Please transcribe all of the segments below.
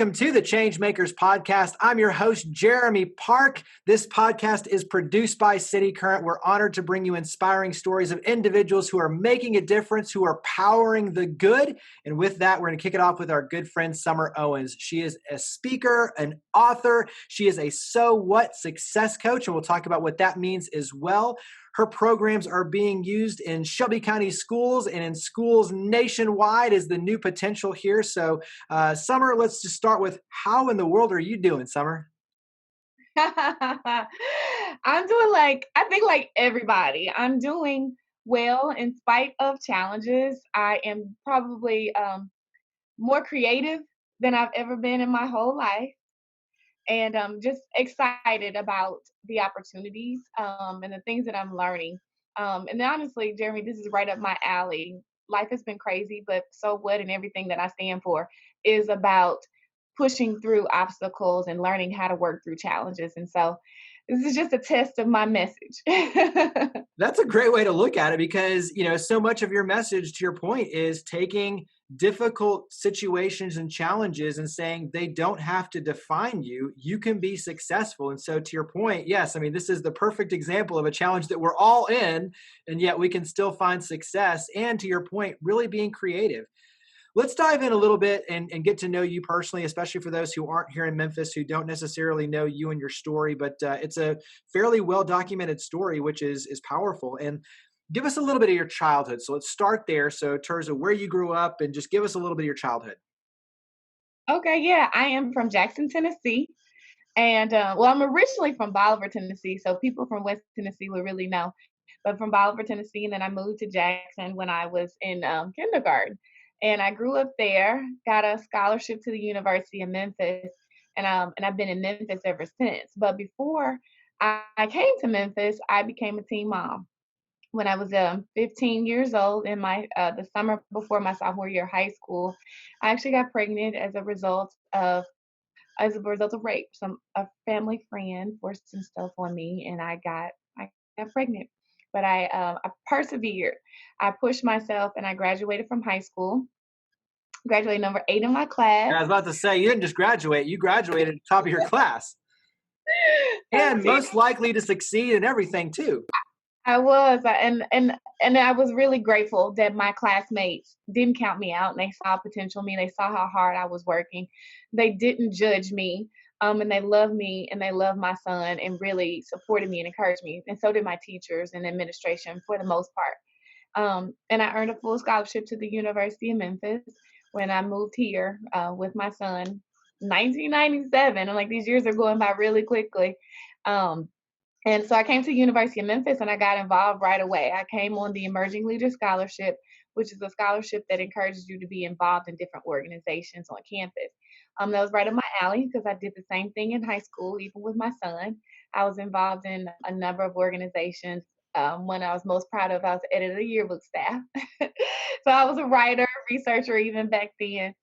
Welcome to the ChangeMakers podcast. I'm your host, Jeremy Park. This podcast is produced by City Current. We're honored to bring you inspiring stories of individuals who are making a difference, who are powering the good. And with that, we're going to kick it off with our good friend, Summer Owens. She is a speaker, an author. She is a So What success coach, and we'll talk about what that means as well. Her programs are being used in Shelby County schools and in schools nationwide as the new potential here. So, Summer, let's just start with how in the world are you doing, Summer? I'm doing I think like everybody. I'm doing well in spite of challenges. I am probably more creative than I've ever been in my whole life. And I'm just excited about the opportunities and the things that I'm learning. And honestly, Jeremy, this is right up my alley. Life has been crazy, but so what? And everything that I stand for is about pushing through obstacles and learning how to work through challenges. And so this is just a test of my message. That's a great way to look at it because, so much of your message, to your point, is taking difficult situations and challenges and saying they don't have to define you. You can be successful. And so to your point, yes, this is the perfect example of a challenge that we're all in, and yet we can still find success. And to your point, really being creative. Let's dive in a little bit and get to know you personally, especially for those who aren't here in Memphis, who don't necessarily know you and your story, but it's a fairly well-documented story, which is powerful. And give us a little bit of your childhood. So let's start there. So in terms of where you grew up and just give us a little bit of your childhood. Okay, yeah, I am from Jackson, Tennessee. And I'm originally from Bolivar, Tennessee. So people from West Tennessee will really know. But from Bolivar, Tennessee, and then I moved to Jackson when I was in kindergarten. And I grew up there, got a scholarship to the University of Memphis, and I've been in Memphis ever since. But before I came to Memphis, I became a teen mom when I was 15 years old in my the summer before my sophomore year of high school. I actually got pregnant as a result of rape. A family friend forced some stuff on me, and I got pregnant. But I persevered. I pushed myself, and I graduated from high school. Graduated number 8 in my class. I was about to say, you didn't just graduate; you graduated at the top of your class, and most likely to succeed in everything too. I was, and I was really grateful that my classmates didn't count me out, and they saw potential in me. They saw how hard I was working. They didn't judge me, and they loved me, and they loved my son, and really supported me and encouraged me. And so did my teachers and administration for the most part. And I earned a full scholarship to the University of Memphis when I moved here with my son, 1997. I'm like, these years are going by really quickly. And so I came to the University of Memphis and I got involved right away. I came on the Emerging Leader Scholarship, which is a scholarship that encourages you to be involved in different organizations on campus. That was right up my alley because I did the same thing in high school, even with my son. I was involved in a number of organizations. One I was most proud of, I was the editor of the yearbook staff. So I was a writer, researcher even back then.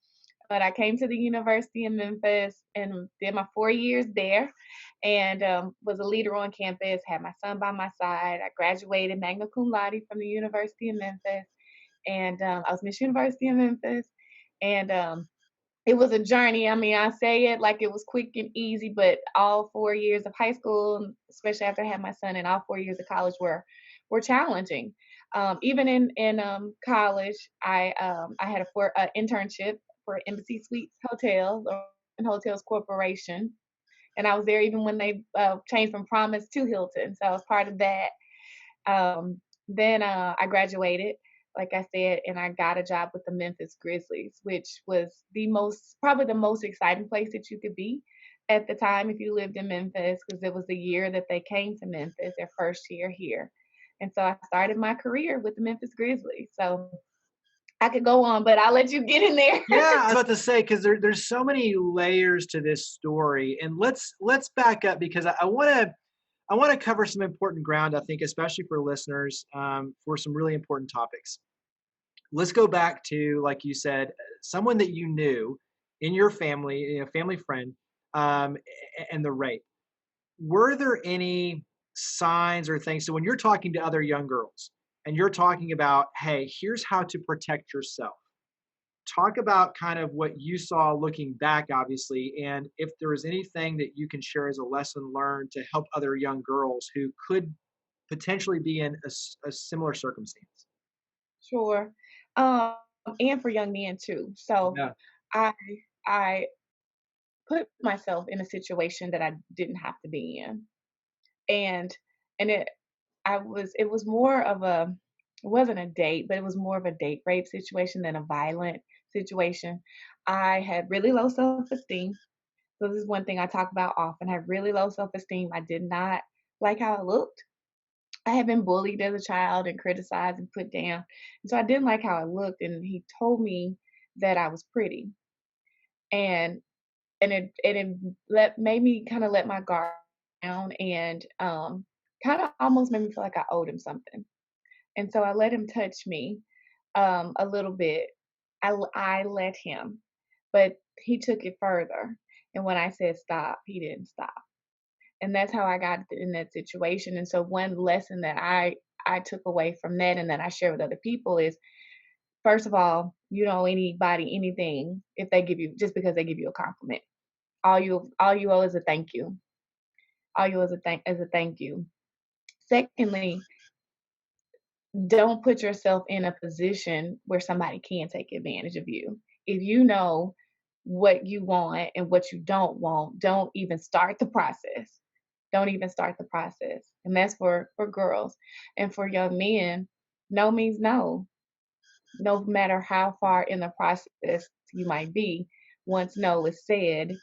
But I came to the University of Memphis and did my 4 years there and was a leader on campus, had my son by my side. I graduated magna cum laude from the University of Memphis, and I was Miss University of Memphis. And it was a journey. I say it like it was quick and easy, but all 4 years of high school, especially after I had my son, and all 4 years of college were challenging. Even in college, I had an internship for Embassy Suites Hotels or Hotels Corporation. And I was there even when they changed from Promise to Hilton. So I was part of that. Then I graduated, like I said, and I got a job with the Memphis Grizzlies, which was probably the most exciting place that you could be at the time if you lived in Memphis, because it was the year that they came to Memphis, their first year here. And so I started my career with the Memphis Grizzlies. So I could go on, but I'll let you get in there. Yeah, I was about to say, because there's so many layers to this story. And let's back up because I want to cover some important ground, I think, especially for listeners, for some really important topics. Let's go back to, like you said, someone that you knew in your family, family friend, and the rape. Were there any signs or things? So when you're talking to other young girls and you're talking about, hey, here's how to protect yourself. talk about kind of what you saw looking back, obviously, and if there was anything that you can share as a lesson learned to help other young girls who could potentially be in a similar circumstance. Sure. Um, and for young men too. So Yeah. I I put myself in a situation that I didn't have to be in. And and it was more of a, it wasn't a date, but it was more of a date rape situation than a violent situation. I had really low self-esteem. So this is one thing I talk about often. I had really low self-esteem. I did not like how I looked. I had been bullied as a child and criticized and put down. And so I didn't like how I looked, and he told me that I was pretty. And it made me kind of let my guard down, and kind of almost made me feel like I owed him something. And so I let him touch me a little bit. I let him, but he took it further. And when I said stop, he didn't stop. And that's how I got in that situation. And so one lesson that I took away from that and that I share with other people is, first of all, you don't owe anybody anything if they give you, just because they give you a compliment. All you owe is a thank you. All you owe is a thank you. Secondly, don't put yourself in a position where somebody can take advantage of you. If you know what you want and what you don't want, don't even start the process. Don't even start the process. And that's for girls. And for young men, no means no. No matter how far in the process you might be, once no is said,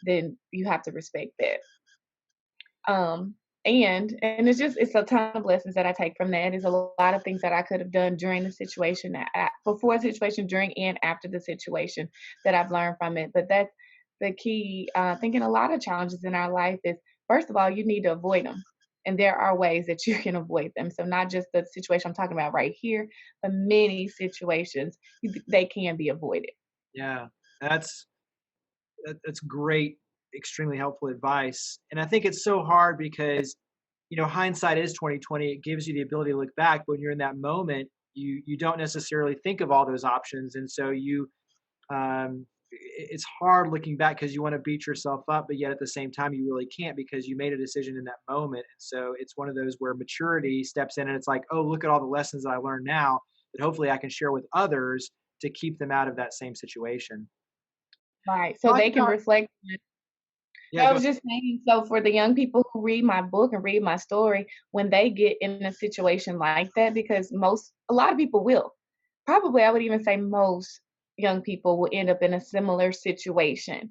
then you have to respect that. Um, and it's a ton of lessons that I take from that. There's a lot of things that I could have done during the situation, before the situation, during and after the situation, that I've learned from it. But that's the key. I think in a lot of challenges in our life is, first of all, you need to avoid them. And there are ways that you can avoid them. So not just the situation I'm talking about right here, but many situations, they can be avoided. Yeah, that's that's great, extremely helpful advice. And I think it's so hard because, hindsight is 2020. It gives you the ability to look back, but when you're in that moment, you don't necessarily think of all those options, and so it's hard looking back because you want to beat yourself up, but yet at the same time you really can't because you made a decision in that moment. And so it's one of those where maturity steps in, and it's like, oh, look at all the lessons that I learned now that hopefully I can share with others to keep them out of that same situation. Right. So Talk they can about reflect. Yeah, I go was ahead. just saying, so for the young people who read my book and read my story, when they get in a situation like that, because a lot of people will, probably I would even say most young people will end up in a similar situation.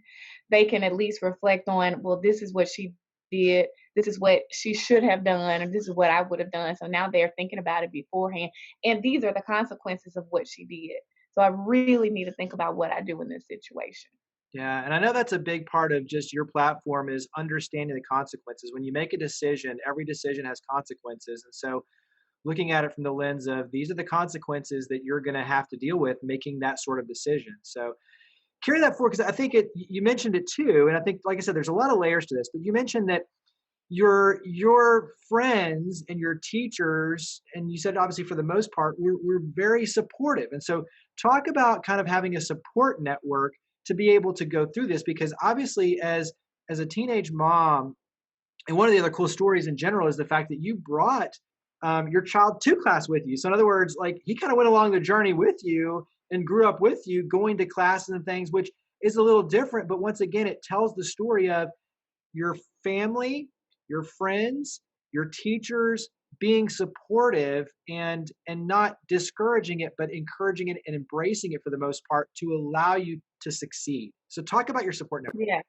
They can at least reflect on, well, this is what she did, this is what she should have done, and this is what I would have done. So now they're thinking about it beforehand. And these are the consequences of what she did. So I really need to think about what I do in this situation. Yeah, and I know that's a big part of just your platform is understanding the consequences. When you make a decision, every decision has consequences. And so looking at it from the lens of these are the consequences that you're going to have to deal with making that sort of decision. So carry that forward because I think you mentioned it too. And I think, like I said, there's a lot of layers to this, but you mentioned that your friends and your teachers, and you said obviously for the most part, were very supportive. And so talk about kind of having a support network to be able to go through this because obviously as a teenage mom, and one of the other cool stories in general is the fact that you brought your child to class with you. So in other words, like he kind of went along the journey with you and grew up with you, going to classes and things, which is a little different. But once again, it tells the story of your family, your friends, your teachers being supportive and not discouraging it, but encouraging it and embracing it for the most part to allow you to succeed. So talk about your support network. Yeah.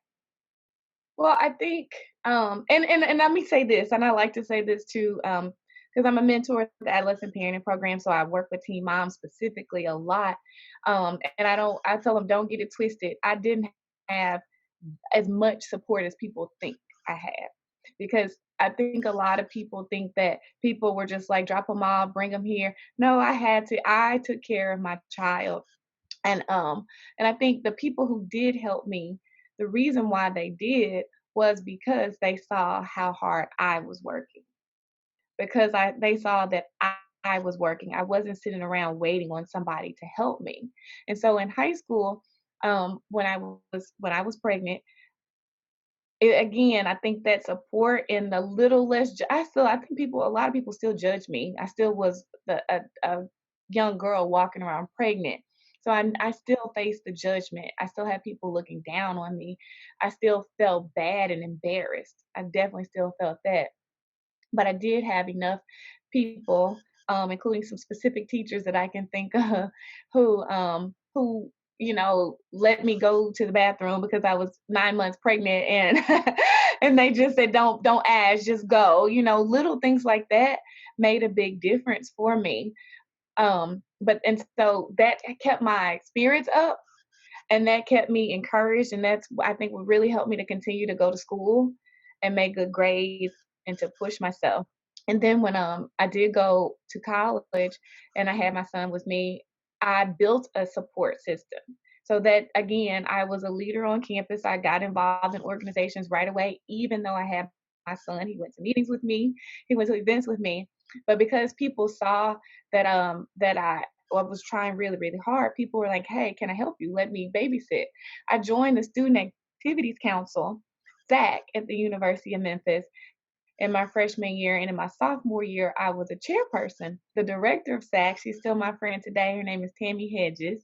Well, I think, and let me say this, and I like to say this too, because I'm a mentor at the adolescent parenting program, so I work with teen moms specifically a lot. And I tell them, don't get it twisted. I didn't have as much support as people think I had, because I think a lot of people think that people were just like, drop them off, bring them here. No, I took care of my child, and I think the people who did help me, the reason why they did was because they saw how hard I was working. Because they saw that I was working. I wasn't sitting around waiting on somebody to help me. And so in high school, when I was pregnant, again, I think that support and the little less. I think a lot of people still judge me. I still was a young girl walking around pregnant. So I still faced the judgment. I still had people looking down on me. I still felt bad and embarrassed. I definitely still felt that. But I did have enough people, including some specific teachers that I can think of, who let me go to the bathroom because I was 9 months pregnant, and and they just said, "Don't ask, just go." Little things like that made a big difference for me. But and so that kept my spirits up, and that kept me encouraged, and that's I think what really helped me to continue to go to school and make good grades and to push myself. And then when I did go to college and I had my son with me, I built a support system. So that again, I was a leader on campus. I got involved in organizations right away, even though I had my son. He went to meetings with me, he went to events with me. But because people saw that I was trying really, really hard, people were like, "Hey, can I help you? Let me babysit." I joined the Student Activities Council, SAC, at the University of Memphis in my freshman year, and in my sophomore year, I was a chairperson. The director of SAC, she's still my friend today. Her name is Tammy Hedges.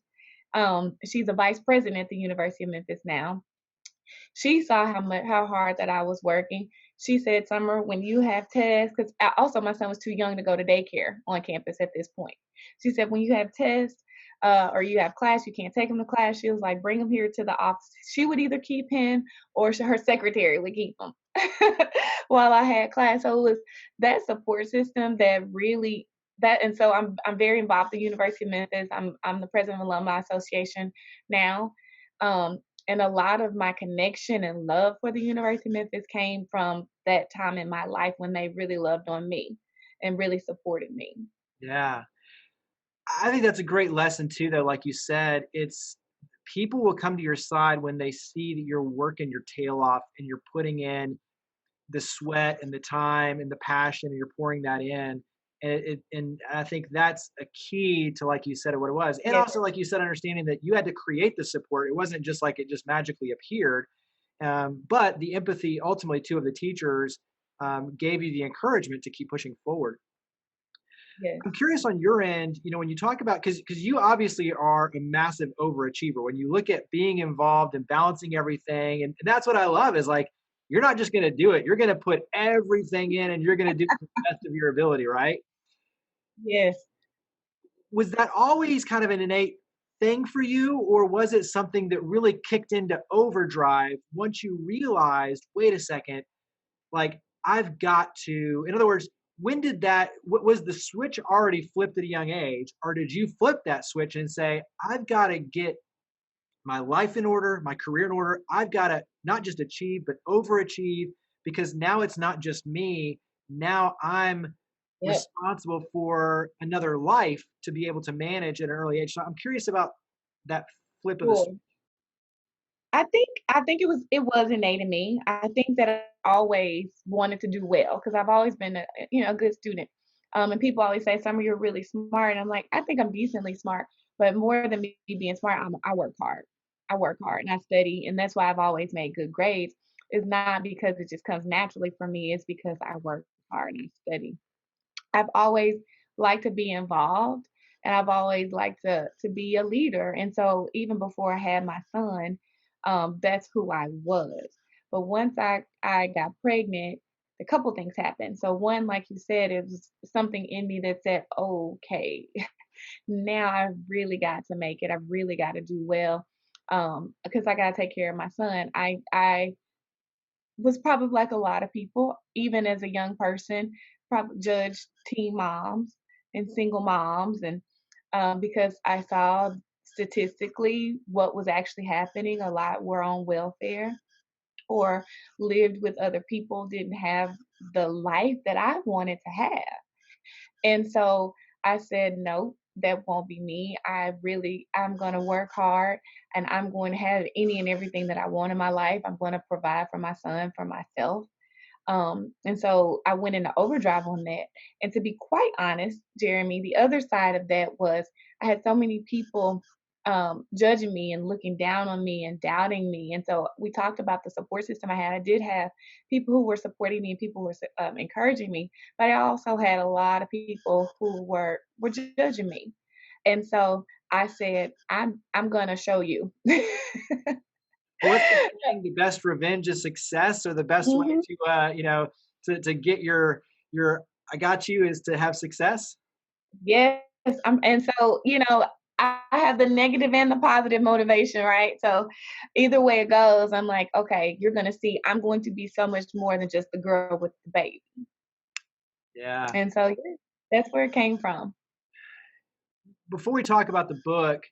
She's a vice president at the University of Memphis now. She saw how hard that I was working. She said, "Summer, when you have tests," because also my son was too young to go to daycare on campus at this point. She said, "When you have tests or you have class, you can't take him to class." She was like, "Bring him here to the office." She would either keep him or her secretary would keep him while I had class. So it was that support system that really that, and so I'm very involved at the University of Memphis. I'm the president of Alumni Association now. And a lot of my connection and love for the University of Memphis came from that time in my life when they really loved on me and really supported me. Yeah. I think that's a great lesson too, though. Like you said, it's people will come to your side when they see that you're working your tail off and you're putting in the sweat and the time and the passion and you're pouring that in. And I think that's a key to, like you said, what it was. And Yeah, also, like you said, understanding that you had to create the support. It wasn't just like it just magically appeared. But the empathy ultimately too of the teachers gave you the encouragement to keep pushing forward. yes, I'm curious on your end, when you talk about, because you obviously are a massive overachiever. When you look at being involved and balancing everything, and that's what I love is like you're not just going to do it; you're going to put everything in, and you're going to do it to the best of your ability, right? yes. Was that always kind of an innate thing for you, or was it something that really kicked into overdrive once you realized, wait a second, like I've got to, in other words, when did that, was the switch already flipped at a young age, or did you flip that switch and say, I've got to get my life in order, my career in order. I've got to not just achieve, but overachieve because now it's not just me. Now I'm Yep. responsible for another life to be able to manage at an early age. So I'm curious about that flip of the switch. Cool. I think it was innate in me. I think that I always wanted to do well because I've always been a good student. And people always say, "Summer, you're really smart." And I'm like, I think I'm decently smart, but more than me being smart, I work hard. I work hard and I study, and that's why I've always made good grades. It's not because it just comes naturally for me. It's because I work hard and I study. I've always liked to be involved, and I've always liked to be a leader. And so even before I had my son, that's who I was. But once I got pregnant, a couple things happened. So one, like you said, it was something in me that said, "Okay, now I really got to make it. I really got to do well." Because I got to take care of my son. I was probably like a lot of people, even as a young person, probably judged teen moms and single moms, and because I saw statistically what was actually happening, a lot were on welfare or lived with other people, didn't have the life that I wanted to have. And so I said, "No, that won't be me. I'm going to work hard and I'm going to have any and everything that I want in my life. I'm going to provide for my son, for myself." And so I went into overdrive on that. And to be quite honest, Jeremy, the other side of that was I had so many people judging me and looking down on me and doubting me. And so we talked about the support system I had. I did have people who were supporting me and people who were encouraging me, but I also had a lot of people who were judging me. And so I said, I'm gonna show you. What's the saying? The best revenge is success, or the best way Mhm. to, to get your "I got you" is to have success? Yes, and so, I have the negative and the positive motivation, right? So either way it goes, I'm like, okay, you're gonna see I'm going to be so much more than just the girl with the baby. Yeah. And so yeah, that's where it came from. Before we talk about the book,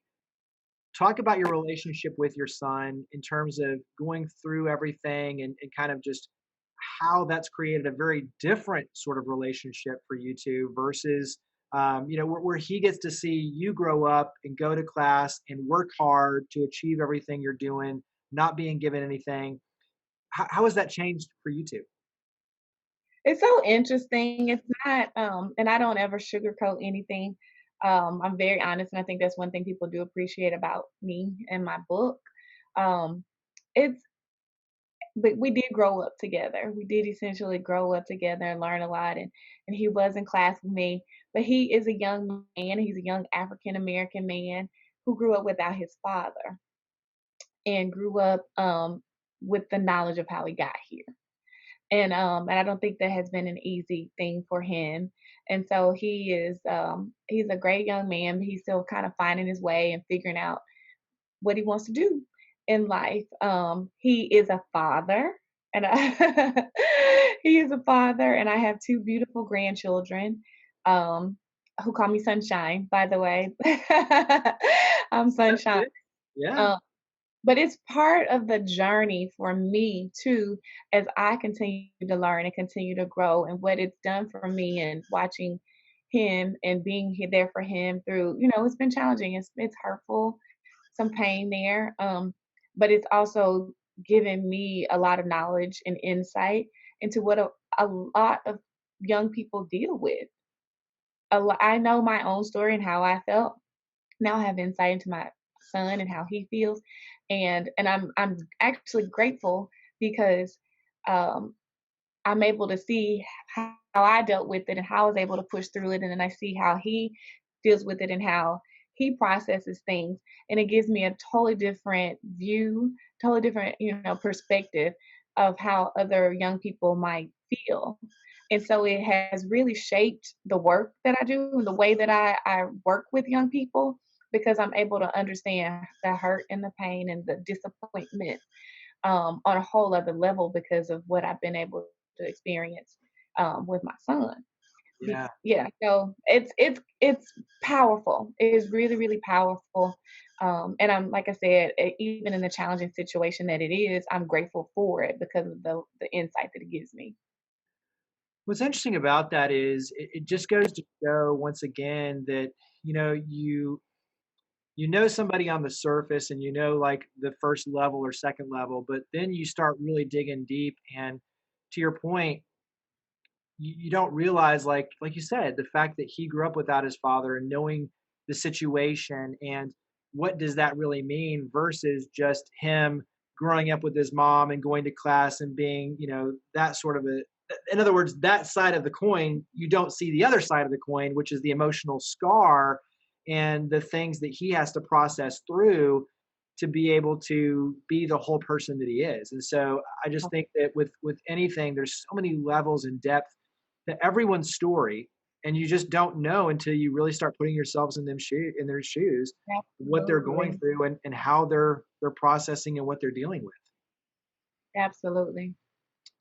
talk about your relationship with your son in terms of going through everything, and kind of just how that's created a very different sort of relationship for you two versus where he gets to see you grow up and go to class and work hard to achieve everything you're doing, not being given anything. How has that changed for you two? It's so interesting. It's not, and I don't ever sugarcoat anything. I'm very honest, and I think that's one thing people do appreciate about me and my book. Um, it's but we did grow up together. We did essentially grow up together and learn a lot. And he was in class with me, but he is a young man. He's a young African American man who grew up without his father and grew up with the knowledge of how he got here. And I don't think that has been an easy thing for him. And so he's a great young man, but he's still kind of finding his way and figuring out what he wants to do in life. He is a father, and he is a father, and I have two beautiful grandchildren, um, who call me Sunshine. By the way, I'm That's Sunshine. good. Yeah. Um, but it's part of the journey for me too, as I continue to learn and continue to grow, and what it's done for me, and watching him and being there for him through. It's been challenging. It's hurtful, some pain there. But it's also given me a lot of knowledge and insight into what a lot of young people deal with. I know my own story and how I felt. Now I have insight into my son and how he feels, and I'm actually grateful because um, I'm able to see how I dealt with it and how I was able to push through it, and then I see how he deals with it and how he processes things, and it gives me a totally different view, totally different, perspective of how other young people might feel. And so it has really shaped the work that I do and the way that I work with young people, because I'm able to understand the hurt and the pain and the disappointment on a whole other level because of what I've been able to experience with my son. Yeah. Yeah, so it's powerful. It is really really powerful, and I'm like I said, even in the challenging situation that it is, I'm grateful for it because of the insight that it gives me. What's interesting about that is it just goes to show once again that you know you you know somebody on the surface, and like the first level or second level, but then you start really digging deep, and to your point, you don't realize, like you said, the fact that he grew up without his father, and knowing the situation, and what does that really mean versus just him growing up with his mom and going to class and being, that sort of a, in other words, that side of the coin. You don't see the other side of the coin, which is the emotional scar and the things that he has to process through to be able to be the whole person that he is. And so I just think that with anything, there's so many levels and depth to everyone's story, and you just don't know until you really start putting yourselves in their shoes, what they're going Absolutely, through, and how they're processing and what they're dealing with. absolutely.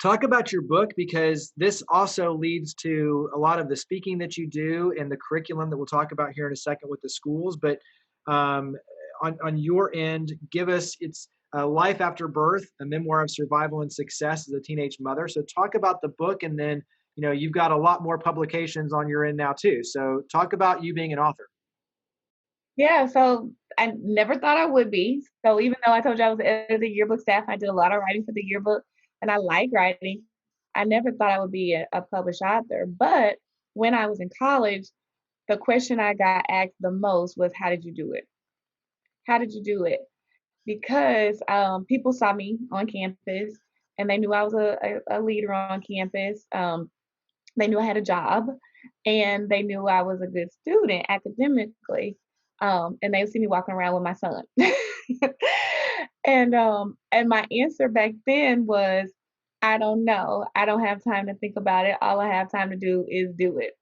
Talk about your book, because this also leads to a lot of the speaking that you do and the curriculum that we'll talk about here in a second with the schools. But um, on your end, give us it's Life After Birth, a memoir of survival and success as a teenage mother. So talk about the book, and then you've got a lot more publications on your end now too. So talk about you being an author. Yeah, so I never thought I would be. So even though I told you I was the editor of the yearbook staff, I did a lot of writing for the yearbook, and I like writing. I never thought I would be a published author. But when I was in college, the question I got asked the most was, "How did you do it? How did you do it?" Because people saw me on campus and they knew I was a leader on campus. They knew I had a job and they knew I was a good student academically. And they would see me walking around with my son. And my answer back then was, I don't know. I don't have time to think about it. All I have time to do is do it.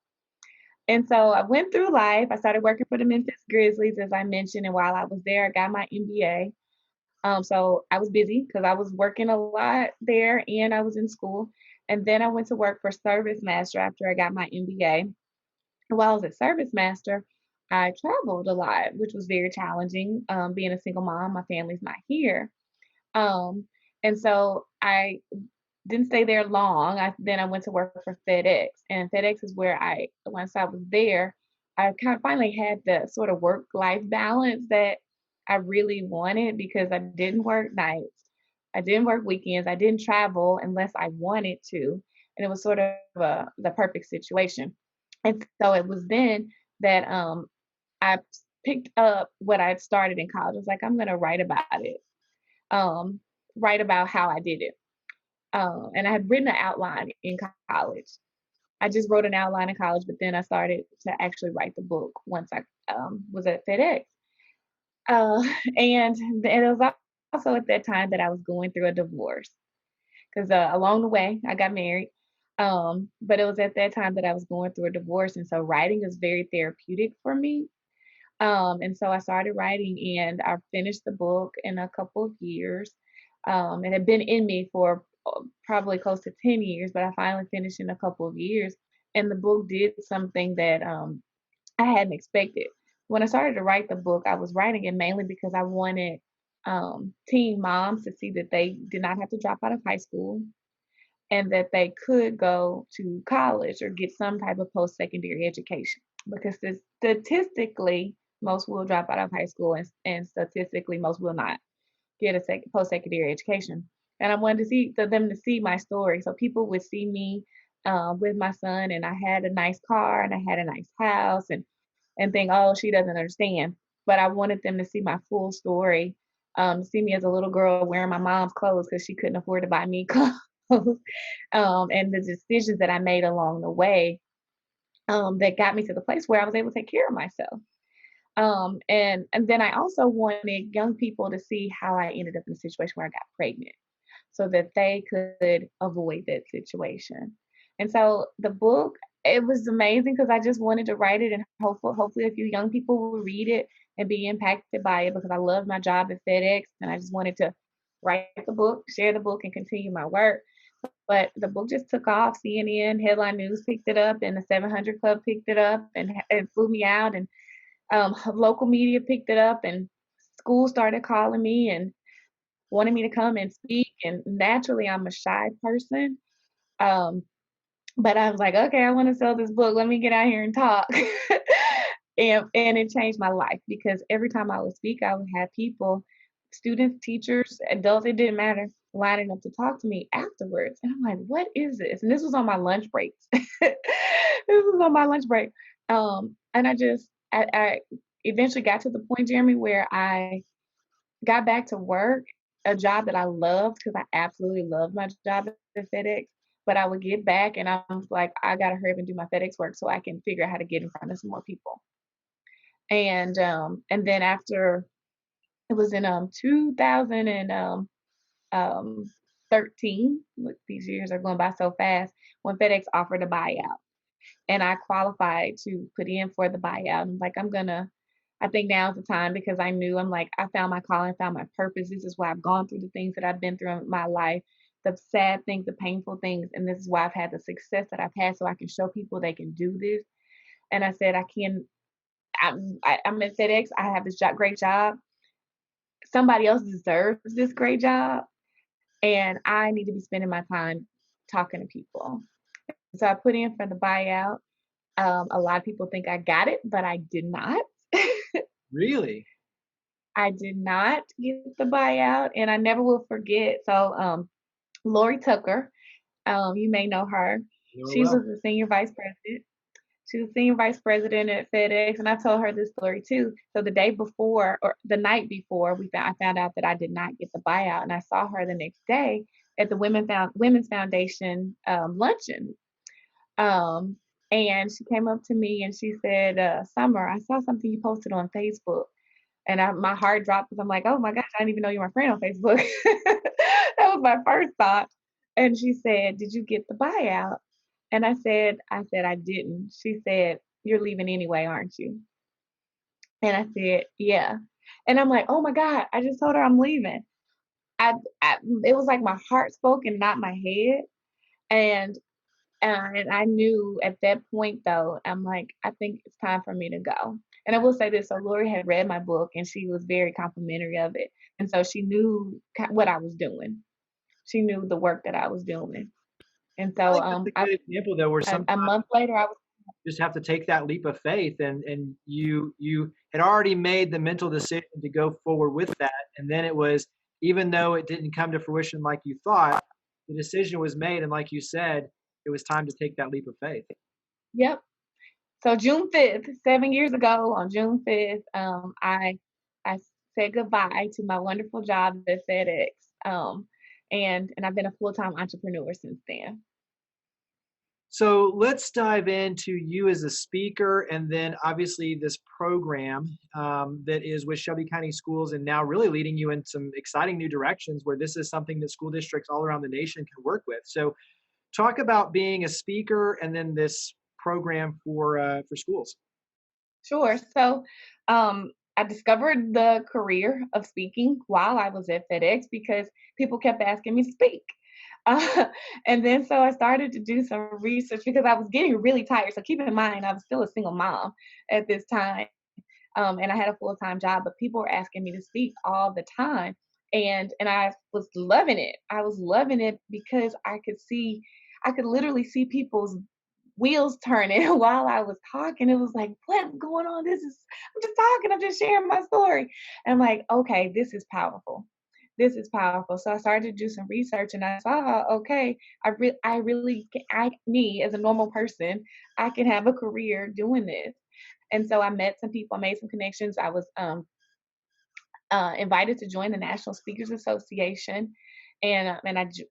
And so I went through life. I started working for the Memphis Grizzlies, as I mentioned. And while I was there, I got my MBA. So I was busy because I was working a lot there and I was in school. And then I went to work for Service Master after I got my MBA. And while I was at Service Master, I traveled a lot, which was very challenging. Being a single mom, my family's not here. Um, and so I didn't stay there long. Then I went to work for FedEx, and FedEx is where once I was there, I kind of finally had the sort of work life balance that I really wanted because I didn't work nights, I didn't work weekends, I didn't travel unless I wanted to, and it was sort of the perfect situation. And so it was then that I picked up what I'd started in college. I was like, I'm going to write about it, um, write about how I did it. And I had written an outline in college. I just wrote an outline in college, but then I started to actually write the book once I was at FedEx. Uh, and it was also at that time that I was going through a divorce because along the way I got married. But it was at that time that I was going through a divorce, and so writing is very therapeutic for me. And so I started writing, and I finished the book in a couple of years. It had been in me for probably close to 10 years, but I finally finished in a couple of years. And the book did something that I hadn't expected. When I started to write the book, I was writing it mainly because I wanted teen moms to see that they did not have to drop out of high school and that they could go to college or get some type of post secondary education. Because statistically, most will drop out of high school, and statistically, most will not get a post secondary education. And I wanted to see for them to see my story, so people would see me with my son, and I had a nice car and I had a nice house, and think, oh, she doesn't understand. But I wanted them to see my full story, see me as a little girl wearing my mom's clothes because she couldn't afford to buy me clothes, and the decisions that I made along the way that got me to the place where I was able to take care of myself. And then I also wanted young people to see how I ended up in a situation where I got pregnant so that they could avoid that situation. And so the book, it was amazing because I just wanted to write it and hopefully a few young people will read it and be impacted by it because I love my job at FedEx and I just wanted to write the book, share the book, and continue my work. But the book just took off. CNN, Headline News picked it up, and the 700 Club picked it up, and flew me out, and local media picked it up, and schools started calling me and wanted me to come and speak. And naturally, I'm a shy person. Um, but I was like, okay, I want to sell this book. Let me get out here and talk. And it changed my life because every time I would speak, I would have people, students, teachers, adults, it didn't matter, lining up to talk to me afterwards. And I'm like, what is this? And this was on my lunch breaks. This was on my lunch break. And I eventually got to the point, Jeremy, where I got back to work, a job that I loved because I absolutely loved my job at FedEx. But I would get back and I was like, I gotta hurry up and do my FedEx work so I can figure out how to get in front of some more people. And then after it was in 2000 and um 13, look, these years are going by so fast, when FedEx offered a buyout and I qualified to put in for the buyout. I'm like, I think now's the time because I knew I'm like, I found my calling, found my purpose. This is why I've gone through the things that I've been through in my life, the sad things, the painful things. And this is why I've had the success that I've had so I can show people they can do this. And I said, I'm at FedEx. I have this great job. Somebody else deserves this great job. And I need to be spending my time talking to people. So I put in for the buyout. A lot of people think I got it, but I did not. Really? I did not get the buyout, and I never will forget. So Lori Tucker, You may know her. You know She was well. the senior vice president. She was senior vice president at FedEx, and I told her this story too. So the day before, or the night before, I found out that I did not get the buyout, and I saw her the next day at the Women's Foundation luncheon. Um, and she came up to me and she said, "Summer, I saw something you posted on Facebook." And my heart dropped because I'm like, oh my gosh, I didn't even know you were my friend on Facebook. That was my first thought. And she said, "Did you get the buyout?" And I said, "I didn't." She said, "You're leaving anyway, aren't you?" And I said, "Yeah." And I'm like, oh my God, I just told her I'm leaving. I, it was like my heart spoke and not my head. And and I knew at that point, though, I'm like, I think it's time for me to go. And I will say this, so Lori had read my book and she was very complimentary of it. And so she knew what I was doing. She knew the work that I was doing. And I so think that's a good example though, where a sometimes month later, I was, you just have to take that leap of faith, and you had already made the mental decision to go forward with that, and then it was, even though it didn't come to fruition like you thought, the decision was made, and like you said, it was time to take that leap of faith. yep. So June 5th, 7 years ago, on June 5th, I said goodbye to my wonderful job at FedEx. And I've been a full-time entrepreneur since then. So let's dive into you as a speaker, and then obviously this program that is with Shelby County Schools, and now really leading you in some exciting new directions where this is something that school districts all around the nation can work with. So talk about being a speaker, and then this program for schools. Sure. So, I discovered the career of speaking while I was at FedEx because people kept asking me to speak. Uh, and then so I started to do some research because I was getting really tired. So keep in mind, I was still a single mom at this time, and I had a full time job, but people were asking me to speak all the time, and I was loving it. I was loving it because I could literally see people's wheels turning while I was talking. It was like, what's going on? I'm just talking, I'm just sharing my story. And I'm like, okay, this is powerful. This is powerful. So I started to do some research and I saw, okay, I really, me as a normal person, I can have a career doing this. And so I met some people, I made some connections. I was invited to join the National Speakers Association, and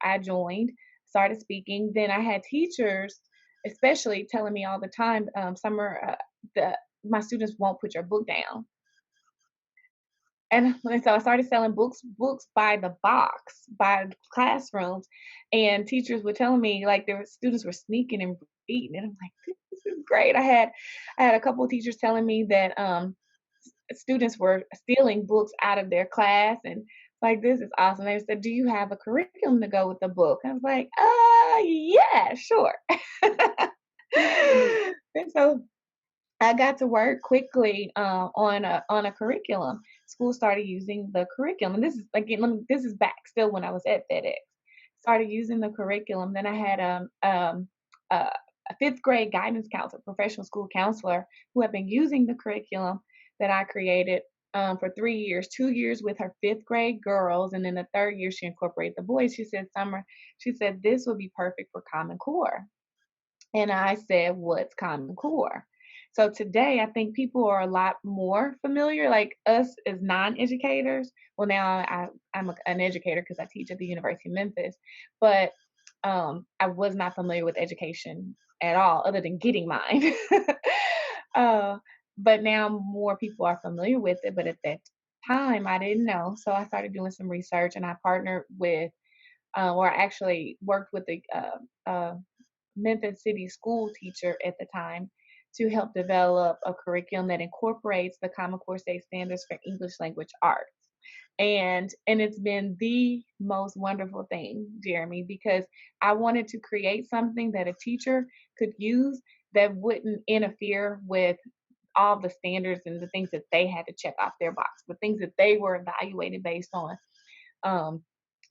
I joined, started speaking. Then I had teachers, especially telling me all the time, Summer, the my students won't put your book down. And so I started selling books by the box, by classrooms, and teachers were telling me like their students were sneaking and reading, and I'm like, this is great. I had a couple of teachers telling me that students were stealing books out of their class, and like, this is awesome. They said, "Do you have a curriculum to go with the book?" I was like, yeah, sure." And so I got to work quickly on a curriculum. School started using the curriculum, and this is again, this is back still when I was at FedEx. Started using the curriculum. Then I had a fifth grade guidance counselor, professional school counselor, who had been using the curriculum that I created for 3 years. 2 years with her fifth grade girls, and then the third year she incorporated the boys. She said, "Summer," she said, "this would be perfect for Common Core." And I said, "What's Common Core?" So today, I think people are a lot more familiar, like us as non-educators. Well, now an educator because I teach at the University of Memphis, but I was not familiar with education at all, other than getting mine. uh, but now more people are familiar with it. But at that time, I didn't know, so I started doing some research, and I partnered with, or I actually worked with the Memphis City school teacher at the time to help develop a curriculum that incorporates the Common Core State Standards for English Language Arts. And it's been the most wonderful thing, Jeremy, because I wanted to create something that a teacher could use that wouldn't interfere with all the standards and the things that they had to check off their box, the things that they were evaluated based on. Um,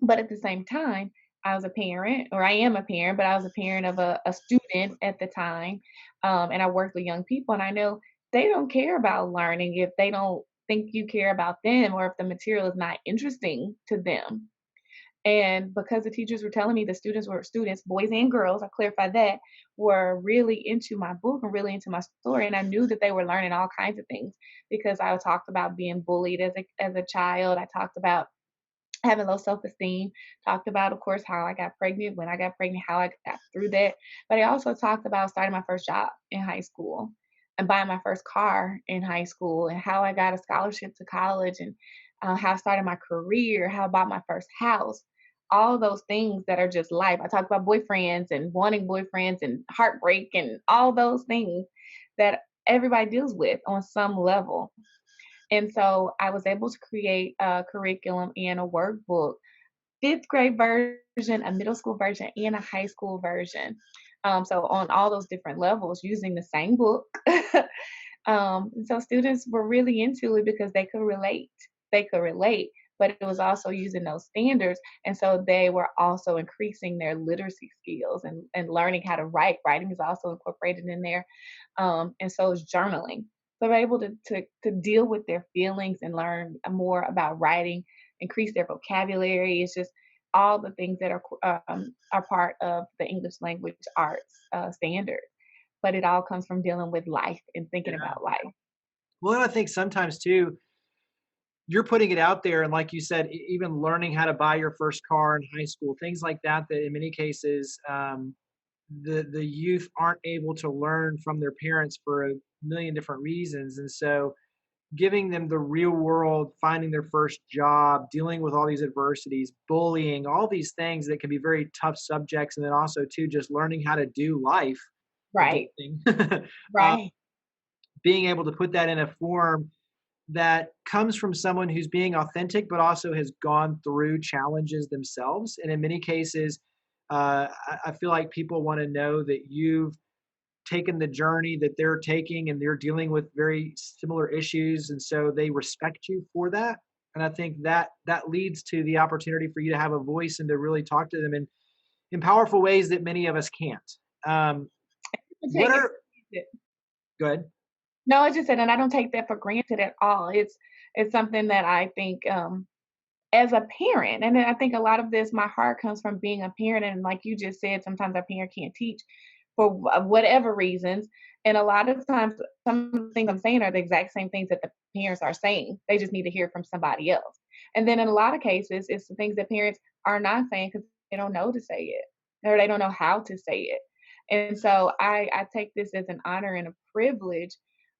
but at the same time, I was a parent, or I am a parent, but I was a parent of a student at the time. And I worked with young people, and I know they don't care about learning if they don't think you care about them, or if the material is not interesting to them. And because the teachers were telling me the students, boys and girls, I clarify that, were really into my book and really into my story. And I knew that they were learning all kinds of things because I talked about being bullied as a child. I talked about having low self-esteem, talked about, of course, how I got pregnant, when I got pregnant, how I got through that. But I also talked about starting my first job in high school and buying my first car in high school and how I got a scholarship to college and how I started my career, how I bought my first house, all those things that are just life. I talked about boyfriends and wanting boyfriends and heartbreak and all those things that everybody deals with on some level. And so I was able to create a curriculum and a workbook, fifth grade version, a middle school version, and a high school version. So on all those different levels using the same book. So students were really into it because they could relate. They could relate, but it was also using those standards. And so they were also increasing their literacy skills and learning how to write. Writing is also incorporated in there. And so is journaling. So they're able to deal with their feelings and learn more about writing, increase their vocabulary. It's just all the things that are part of the English language arts standard. But it all comes from dealing with life and thinking Yeah. about life. Well, and I think sometimes too, you're putting it out there, and like you said, even learning how to buy your first car in high school, things like that. That in many cases, the youth aren't able to learn from their parents for a million different reasons, and so giving them the real world, finding their first job, dealing with all these adversities, bullying, all these things that can be very tough subjects, and then also too just learning how to do life, Right, adulting, uh, right, being able to put that in a form that comes from someone who's being authentic, but also has gone through challenges themselves. And in many cases, I feel like people want to know that you've taken the journey that they're taking and they're dealing with very similar issues. And so they respect you for that. And I think that that leads to the opportunity for you to have a voice and to really talk to them in powerful ways that many of us can't. Um, I what take it are, for granted. good? No, I just said, and I don't take that for granted at all. It's something that I think as a parent, and then I think a lot of this, my heart comes from being a parent, and like you just said, sometimes our parent can't teach for whatever reasons, and a lot of times, some of the things I'm saying are the exact same things that the parents are saying. They just need to hear from somebody else. And then in a lot of cases, it's the things that parents are not saying because they don't know to say it or they don't know how to say it. And so I take this as an honor and a privilege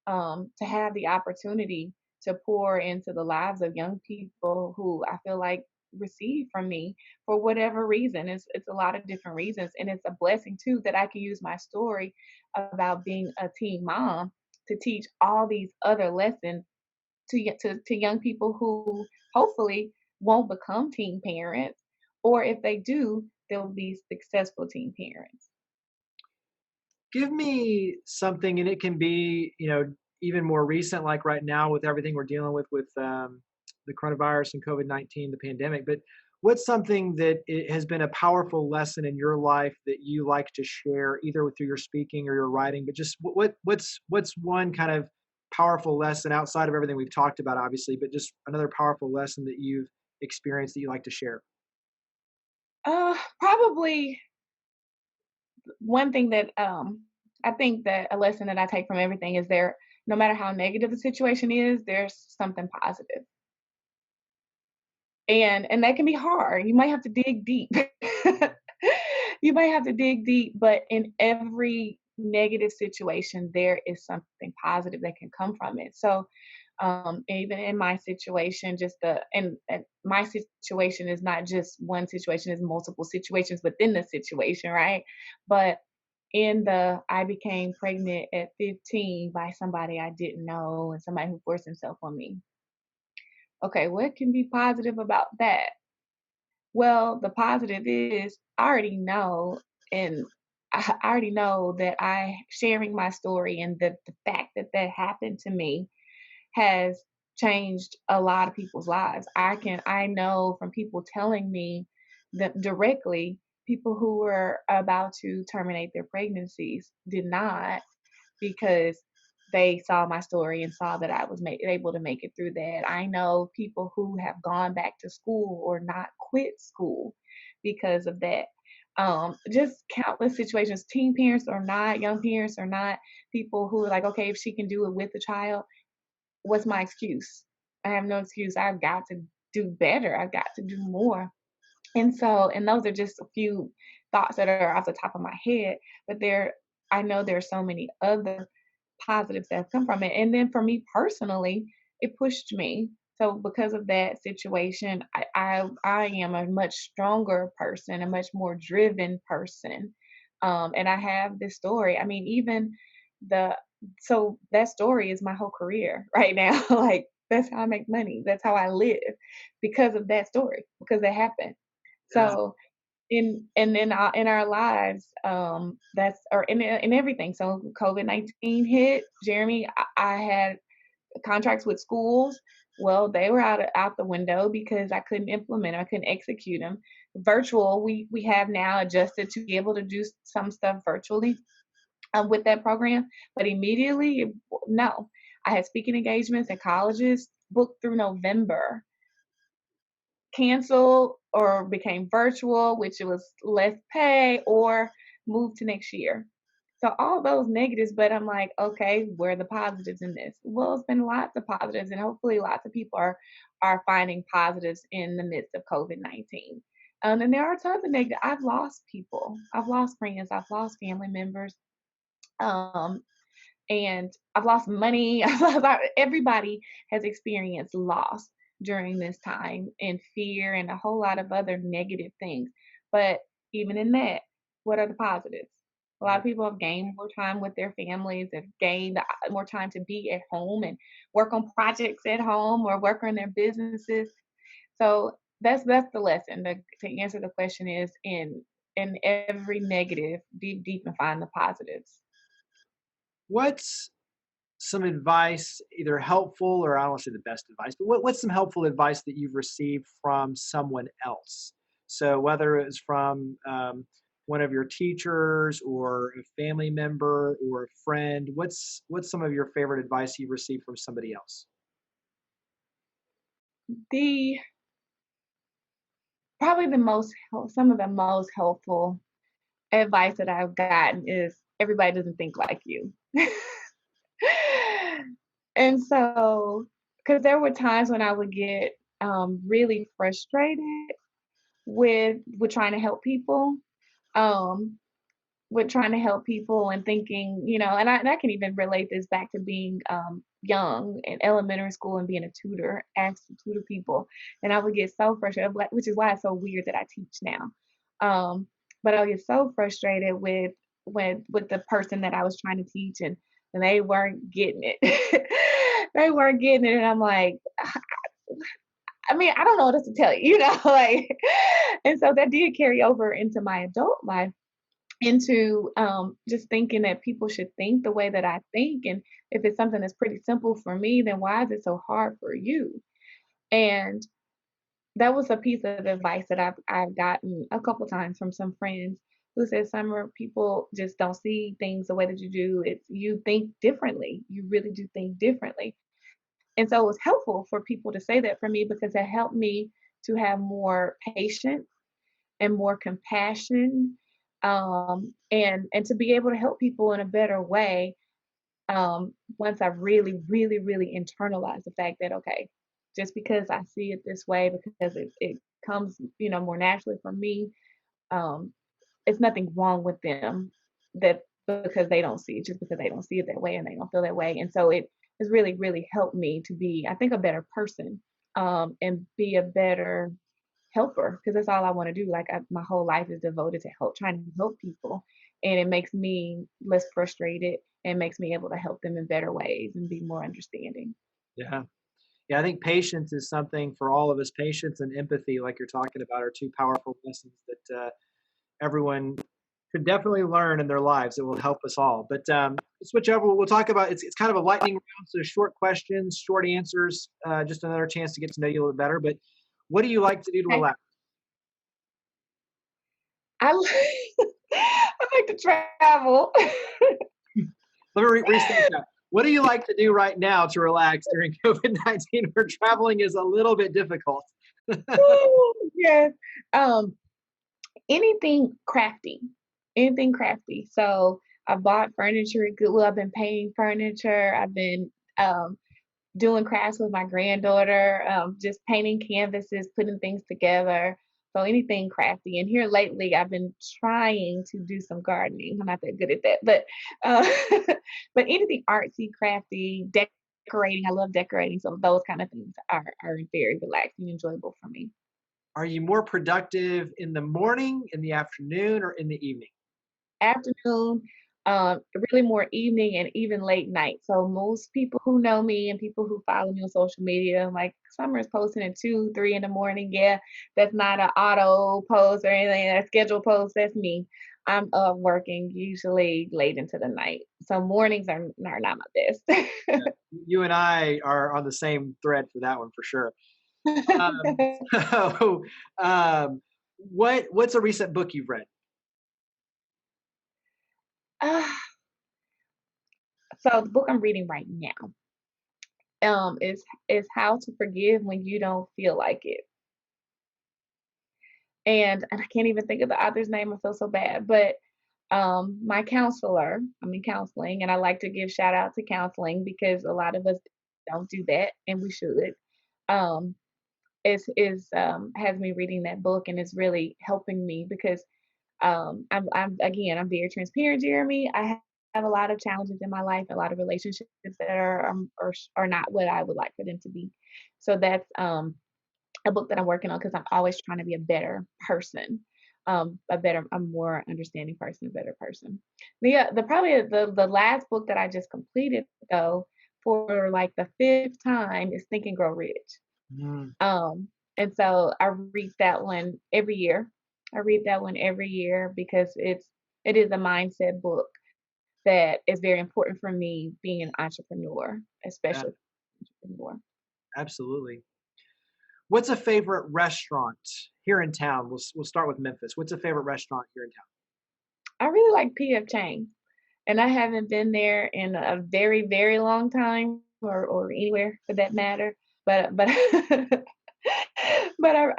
to have the opportunity to pour into the lives of young people who I feel like receive from me for whatever reason. It's a lot of different reasons, and it's a blessing too that I can use my story about being a teen mom to teach all these other lessons to young people who hopefully won't become teen parents, or if they do, they'll be successful teen parents. Give me something, and it can be, even more recent, like right now with everything we're dealing with the coronavirus and COVID-19, the pandemic. But what's something that it has been a powerful lesson in your life that you like to share, either through your speaking or your writing? But just what's one kind of powerful lesson outside of everything we've talked about, obviously, but just another powerful lesson that you've experienced that you like to share? Probably one thing that I think that a lesson that I take from everything is there, no matter how negative the situation is, there's something positive. And that can be hard. You might have to dig deep. You might have to dig deep, but in every negative situation, there is something positive that can come from it. So even in my situation, just and my situation is not just one situation, it's multiple situations within the situation, right? But in the I became pregnant at 15 by somebody I didn't know and somebody who forced himself on me. Okay, what can be positive about that? Well, the positive is I already know, and I already know that I sharing my story and the fact that that happened to me has changed a lot of people's lives. I know from people telling me that directly, people who were about to terminate their pregnancies did not, because they saw my story and saw that I was able to make it through that. I know people who have gone back to school or not quit school because of that. Just countless situations, teen parents or not, young parents or not, people who are like, okay, if she can do it with the child, what's my excuse? I have no excuse. I've got to do better. I've got to do more. And those are just a few thoughts that are off the top of my head, but I know there are so many other positives that have come from it. And then for me personally, it pushed me. So because of that situation, I am a much stronger person, a much more driven person. And I have this story. I mean, even the so that story is my whole career right now. Like that's how I make money. That's how I live because of that story, because it happened. Yeah. So in our lives, that's or in everything. So COVID-19 hit, Jeremy. I had contracts with schools. Well, they were out the window because I couldn't implement them. I couldn't execute them. Virtual, we have now adjusted to be able to do some stuff virtually with that program, but immediately, no. I had speaking engagements at colleges booked through November, canceled or became virtual, which it was less pay, or moved to next year. So all those negatives, but I'm like, okay, where are the positives in this? Well, it's been lots of positives, and hopefully lots of people are finding positives in the midst of COVID-19. And there are tons of negative. I've lost people. I've lost friends. I've lost family members. Um, and I've lost money. Everybody has experienced loss during this time and fear and a whole lot of other negative things. But even in that, what are the positives? A lot Yeah. of people have gained more time with their families, have gained more time to be at home and work on projects at home or work on their businesses. So that's the lesson. To answer the question is in every negative, deep and find the positives. What's some advice, either helpful or I don't want to say the best advice, but what's some helpful advice that you've received from someone else? So whether it's from one of your teachers or a family member or a friend, what's some of your favorite advice you've received from somebody else? The Probably some of the most helpful advice that I've gotten is everybody doesn't think like you. And so, because there were times when I would get really frustrated with trying to help people, um, with trying to help people and thinking, and I can even relate this back to being young in elementary school and being a tutor, asked to tutor people, and I would get so frustrated, which is why it's so weird that I teach now. Um, but I would get so frustrated with the person that I was trying to teach, and they weren't getting it. They weren't getting it, and I'm like, I mean, I don't know what else to tell you, like, and so that did carry over into my adult life into just thinking that people should think the way that I think. And if it's something that's pretty simple for me, then why is it so hard for you? And that was a piece of advice that I've gotten a couple times from some friends who said, Summer, people just don't see things the way that you do. It's you think differently. You really do think differently. And so it was helpful for people to say that for me because it helped me to have more patience and more compassion, and to be able to help people in a better way, once I really internalized the fact that okay, just because I see it this way, because it comes more naturally for me, um, it's nothing wrong with them, that because they don't see it, just because they don't see it that way and they don't feel that way. And so it has really helped me to be, I think, a better person, and be a better helper, because that's all I want to do. Like my whole life is devoted to trying to help people, and it makes me less frustrated and makes me able to help them in better ways and be more understanding. Yeah. Yeah, I think patience is something for all of us. Patience and empathy, like you're talking about, are two powerful lessons that everyone could definitely learn in their lives. It will help us all. But switch over. We'll talk about it's kind of a lightning round, so short questions, short answers, just another chance to get to know you a little better. But what do you like to do to Okay. relax? I like, I like to travel. Let me restate that. What do you like to do right now to relax during COVID-19 where traveling is a little bit difficult? Yes. Um, anything crafty. So I bought furniture at Goodwill. I've been painting furniture. I've been um, doing crafts with my granddaughter, just painting canvases, putting things together. So anything crafty. And here lately, I've been trying to do some gardening. I'm not that good at that, but uh, but anything artsy, crafty, decorating. I love decorating. So those kind of things are very relaxing, enjoyable for me. Are you more productive in the morning, in the afternoon, or in the evening? Afternoon, really more evening and even late night. So most people who know me and people who follow me on social media, like Summer's posting at 2, 3 in the morning. Yeah, that's not an auto post or anything, that's scheduled post. That's me. I'm up working usually late into the night. So mornings are not my best. Yeah. You and I are on the same thread for that one for sure. Um, so, what's a recent book you've read? Ah, so the book I'm reading right now, is How to Forgive When You Don't Feel Like It. And I can't even think of the author's name, I feel so bad, but, my counselor I'm in counseling, and I like to give shout out to counseling because a lot of us don't do that, and we should. Um, has me reading that book, and it's really helping me because, I'm very transparent, Jeremy. have a lot of challenges in my life, a lot of relationships that are not what I would like for them to be. So that's, a book that I'm working on because I'm always trying to be a better person, a more understanding person, a better person. The last book that I just completed though for like the fifth time is Think and Grow Rich. Mm, Um, and so I read that one every year. I read that one every year because it is a mindset book that is very important for me being an entrepreneur, yeah, especially entrepreneur. absolutely. What's a favorite restaurant here in town? We'll start with Memphis. What's a favorite restaurant here in town? I really like PF Chang's. And I haven't been there in a very, very long time or anywhere for that matter. But but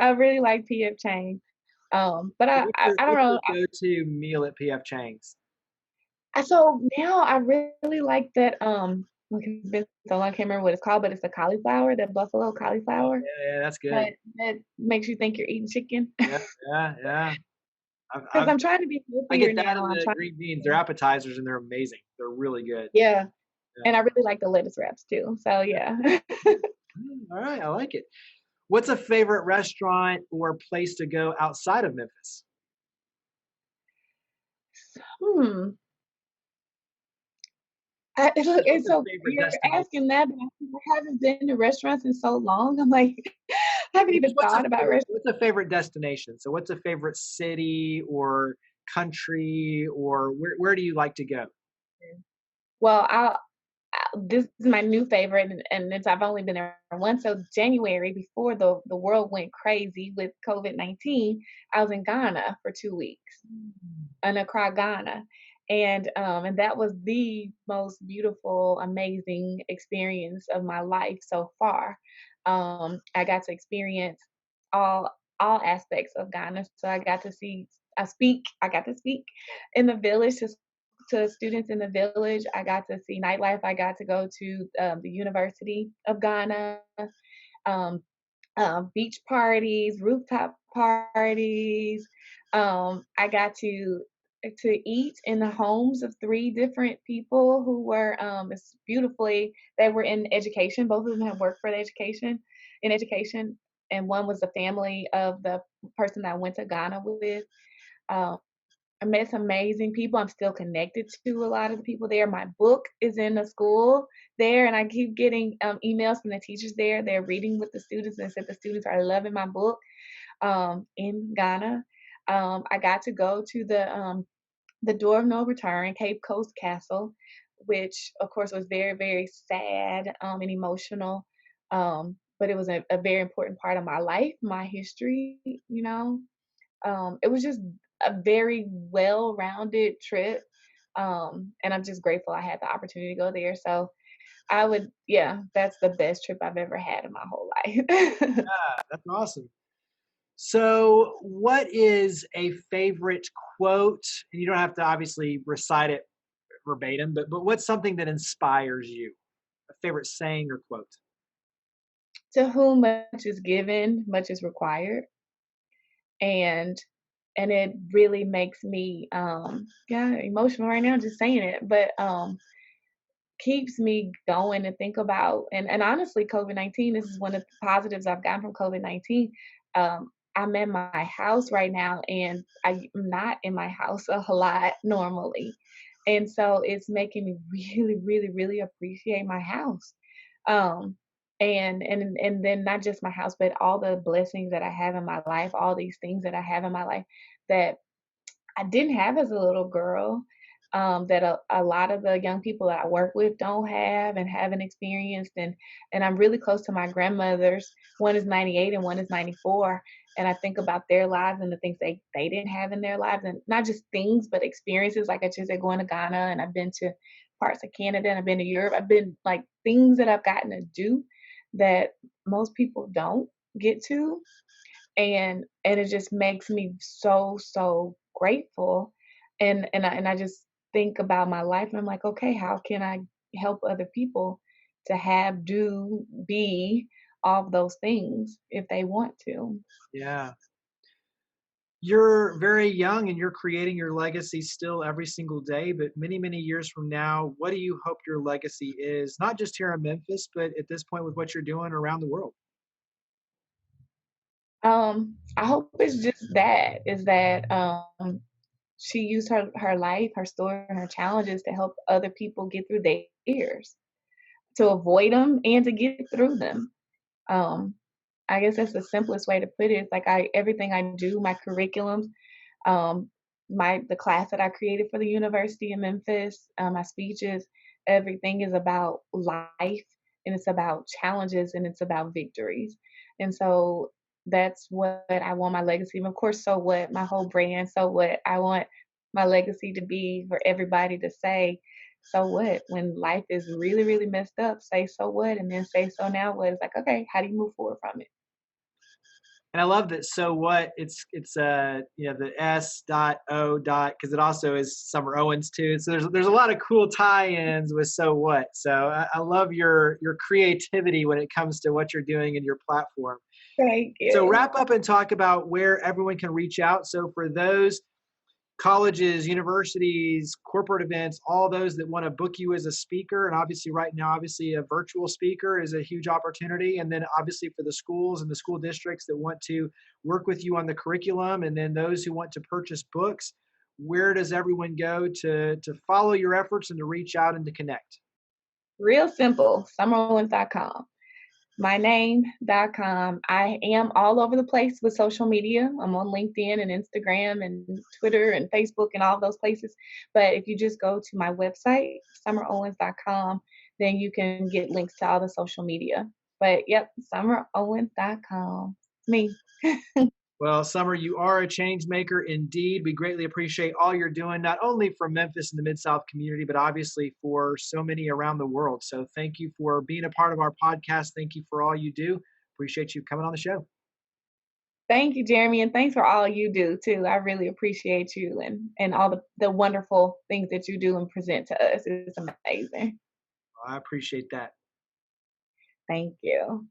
I really like PF Chang's. But I don't What's your know. go-to meal at PF Chang's? So now I really like that. Look, it's been so long, I can't remember what it's called, but it's the cauliflower, that buffalo Oh, cauliflower yeah, yeah, that's good. that makes you think you're eating chicken. Yeah, yeah, yeah. I've Because I've I'm trying to be I healthier get that now. and I'm the trying. green beans. They're appetizers and they're amazing. They're really good. Yeah, Yeah. and I really like the lettuce wraps too. So yeah. All right, I like it. What's a favorite restaurant or place to go outside of Memphis? Hmm. Like, It's what's a so favorite you're destination? asking that, but I haven't been to restaurants in so long. I'm like, I haven't Well, just even thought about restaurants. what's a favorite destination? So what's a favorite city or country or where do you like to go? Well, this is my new favorite, and it's I've only been there once. So January, before the world went crazy with COVID-19, I was in Ghana for 2 weeks, Mm. in Accra, Ghana, and that was the most beautiful, amazing experience of my life so far. I got to experience all all aspects of Ghana. So I got to speak in the village to students in the village. I got to see nightlife. I got to go to the University of Ghana, um, beach parties, rooftop parties. I got to eat in the homes of three different people who were it's beautifully they were in education. Both of them have worked for the education, and one was the family of the person that I went to Ghana with. Um, I met some amazing people. I'm still connected to a lot of the people there. My book is in the school there, and I keep getting emails from the teachers there. They're reading with the students and said the students are loving my book in Ghana. I got to go to the Door of No Return, Cape Coast Castle, which of course was very, very sad and emotional. But it was a very important part of my life, my history, you know. It was just a very well-rounded trip, and I'm just grateful I had the opportunity to go there. So I would, yeah, that's the best trip I've ever had in my whole life. That's awesome. So, what is a favorite quote? And you don't have to obviously recite it verbatim, but what's something that inspires you? A favorite saying or quote? To whom much is given, much is required. And it really makes me yeah, emotional right now just saying it. But keeps me going to think about, and honestly, COVID-19, this is one of the positives I've gotten from COVID-19. I'm in my house right now, and I'm not in my house a lot normally. And so it's making me really, really, really appreciate my house. Um, and then not just my house, but all the blessings that I have in my life, all these things that I have in my life that I didn't have as a little girl, that a lot of the young people that I work with don't have and haven't experienced. And I'm really close to my grandmothers. One is 98 and one is 94. And I think about their lives and the things they didn't have in their lives, and not just things, but experiences. Like I just said, going to Ghana, and I've been to parts of Canada, and I've been to Europe. I've been like things that I've gotten to do that most people don't get to, and it just makes me so, so grateful. And I just think about my life, and I'm like, okay, how can I help other people to have, do, be all of those things if they want to? Yeah. You're very young and you're creating your legacy still every single day, but many, many years from now, what do you hope your legacy is? Not just here in Memphis, but at this point with what you're doing around the world. I hope it's just that, is that she used her life, her story, and her challenges to help other people get through their fears, to avoid them and to get through them. Um, I guess that's the simplest way to put it. It's like everything I do, my curriculums, um, the class that I created for the University of Memphis, my speeches, everything is about life, and it's about challenges, and it's about victories. And so that's what I want my legacy. And of course, so what, my whole brand, so what, I want my legacy to be for everybody to say, so what, when life is really, really messed up, say so what, and then say so now what. It's like, okay, how do you move forward from it? And I love that. So what? It's you know, the S dot O dot, because it also is Summer Owens too. So there's a lot of cool tie-ins with so what. So I love your creativity when it comes to what you're doing in your platform. Thank So you. wrap up and talk about where everyone can reach out. So for those colleges, universities, corporate events, all those that want to book you as a speaker. And obviously, right now, obviously, a virtual speaker is a huge opportunity. And then, obviously, for the schools and the school districts that want to work with you on the curriculum, and then those who want to purchase books, where does everyone go to follow your efforts and to reach out and to connect? Real simple, summerowens.com. My name.com. I am all over the place with social media. I'm on LinkedIn and Instagram and Twitter and Facebook and all those places. But if you just go to my website, summerowens.com, then you can get links to all the social media. But yep, summerowens.com. Me. Well, Summer, you are a change maker indeed. We greatly appreciate all you're doing, not only for Memphis and the Mid South community, but obviously for so many around the world. So thank you for being a part of our podcast. Thank you for all you do. Appreciate you coming on the show. Thank you, Jeremy, and thanks for all you do too. I really appreciate you and all the wonderful things that you do and present to us. It's amazing. I appreciate that. Thank you.